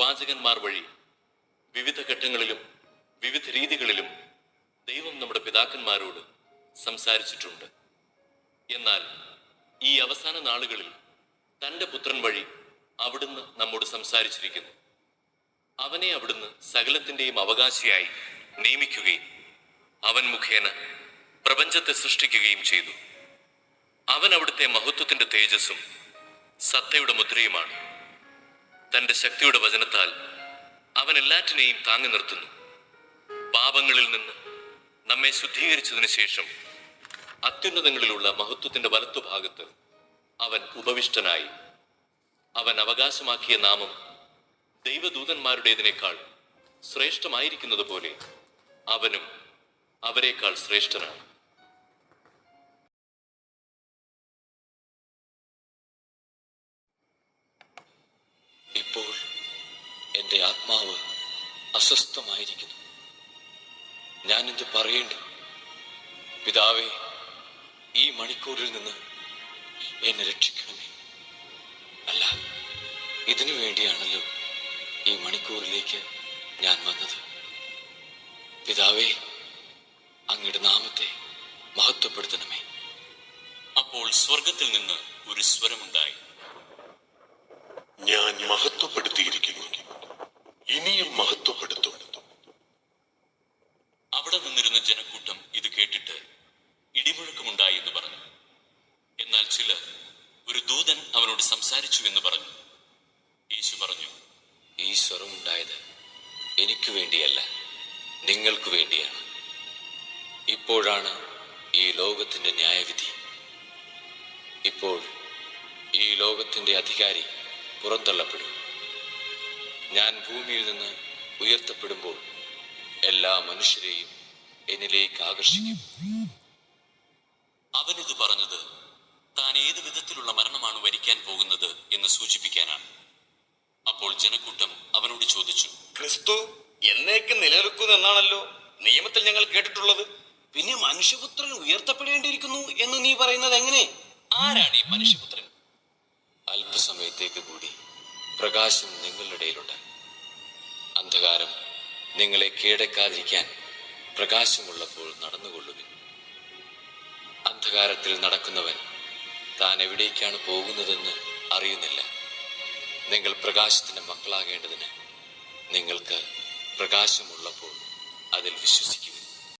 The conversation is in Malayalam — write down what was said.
പ്രവാചകന്മാർ വഴി വിവിധ ഘട്ടങ്ങളിലും വിവിധ രീതികളിലും ദൈവം നമ്മുടെ പിതാക്കന്മാരോട് സംസാരിച്ചിട്ടുണ്ട്. എന്നാൽ ഈ അവസാന നാളുകളിൽ തൻ്റെ പുത്രൻ വഴി അവിടുന്ന് നമ്മോട് സംസാരിച്ചിരിക്കുന്നു. അവനെ അവിടുന്ന് സകലത്തിൻ്റെയും അവകാശിയായി നിയമിക്കുകയും അവൻ മുഖേന പ്രപഞ്ചത്തെ സൃഷ്ടിക്കുകയും ചെയ്തു. അവൻ അവിടുത്തെ മഹത്വത്തിന്റെ തേജസ്സും സത്തയുടെ മുദ്രയുമാണ്. തന്റെ ശക്തിയുടെ വചനത്താൽ അവൻ എല്ലാറ്റിനെയും താങ്ങി നിർത്തുന്നു. പാപങ്ങളിൽ നിന്ന് നമ്മെ ശുദ്ധീകരിച്ചതിനു ശേഷം അത്യുന്നതങ്ങളിലുള്ള മഹത്വത്തിന്റെ വലത്തുഭാഗത്ത് അവൻ ഉപവിഷ്ടനായി. അവൻ അവകാശമാക്കിയ നാമം ദൈവദൂതന്മാരുടേതിനേക്കാൾ ശ്രേഷ്ഠമായിരിക്കുന്നത് പോലെ അവനും അവരെക്കാൾ ശ്രേഷ്ഠനാണ്. ഇപ്പോൾ എൻ്റെ ആത്മാവ് അസ്വസ്ഥമായിരിക്കുന്നു. ഞാനിത് പറയേണ്ടു. പിതാവേ, ഈ മണിക്കൂറിൽ നിന്ന് എന്നെ രക്ഷിക്കണമേ. അല്ല, ഇതിനു വേണ്ടിയാണല്ലോ ഈ മണിക്കൂറിലേക്ക് ഞാൻ വന്നത്. പിതാവേ, അങ്ങയുടെ നാമത്തെ മഹത്വപ്പെടുത്തണമേ. അപ്പോൾ സ്വർഗത്തിൽ നിന്ന് ഒരു സ്വരമുണ്ടായി, ഞാൻ മഹത്വപ്പെടുത്തിയിരിക്കുന്നു, ഇനിയും മഹത്വപ്പെടുത്തും. അവിടെ നിന്നിരുന്ന ജനക്കൂട്ടം ഇത് കേട്ടിട്ട് ഇടിമുഴക്കമുണ്ടായി എന്ന് പറഞ്ഞു. എന്നാൽ ചിലർ ഒരു ദൂതൻ അവനോട് സംസാരിച്ചു എന്ന് പറഞ്ഞു. യേശു പറഞ്ഞു, ഈ സ്വരമുണ്ടായത് എനിക്ക് വേണ്ടിയല്ല, നിങ്ങൾക്ക് വേണ്ടിയാണ്. ഇപ്പോഴാണ് ഈ ലോകത്തിന്റെ ന്യായവിധി. ഇപ്പോൾ ഈ ലോകത്തിന്റെ അധികാരി പുറന്തള്ളപ്പെടും. ഞാൻ ഭൂമിയിൽ നിന്ന് ഉയർത്തപ്പെടുമ്പോൾ എല്ലാ മനുഷ്യരെയും എന്നിലേക്ക് ആകർഷിക്കും. അവനിത് പറഞ്ഞത് താൻ ഏത് വിധത്തിലുള്ള മരണമാണ് വരിക്കാൻ പോകുന്നത് എന്ന് സൂചിപ്പിക്കാനാണ്. അപ്പോൾ ജനക്കൂട്ടം അവനോട് ചോദിച്ചു, ക്രിസ്തു എന്നേക്ക് നിലനിൽക്കുന്നെന്നാണല്ലോ നിയമത്തിൽ ഞങ്ങൾ കേട്ടിട്ടുള്ളത്. പിന്നെ മനുഷ്യപുത്രൻ ഉയർത്തപ്പെടേണ്ടിയിരിക്കുന്നു എന്ന് നീ പറയുന്നത് എങ്ങനെ? ആരാണ് ഈ മനുഷ്യപുത്രൻ? അല്പസമയത്തേക്ക് കൂടി പ്രകാശം നിങ്ങളുടെ ഇടയിലുണ്ട്. അന്ധകാരം നിങ്ങളെ കീഴടക്കാതിരിക്കാൻ പ്രകാശമുള്ളപ്പോൾ നടന്നുകൊള്ളുവിൻ. അന്ധകാരത്തിൽ നടക്കുന്നവൻ താൻ എവിടേക്കാണ് പോകുന്നതെന്ന് അറിയുന്നില്ല. നിങ്ങൾ പ്രകാശത്തിന്റെ മക്കളാകേണ്ടതിന് നിങ്ങൾക്ക് പ്രകാശമുള്ളപ്പോൾ അതിൽ വിശ്വസിക്കുവിൻ.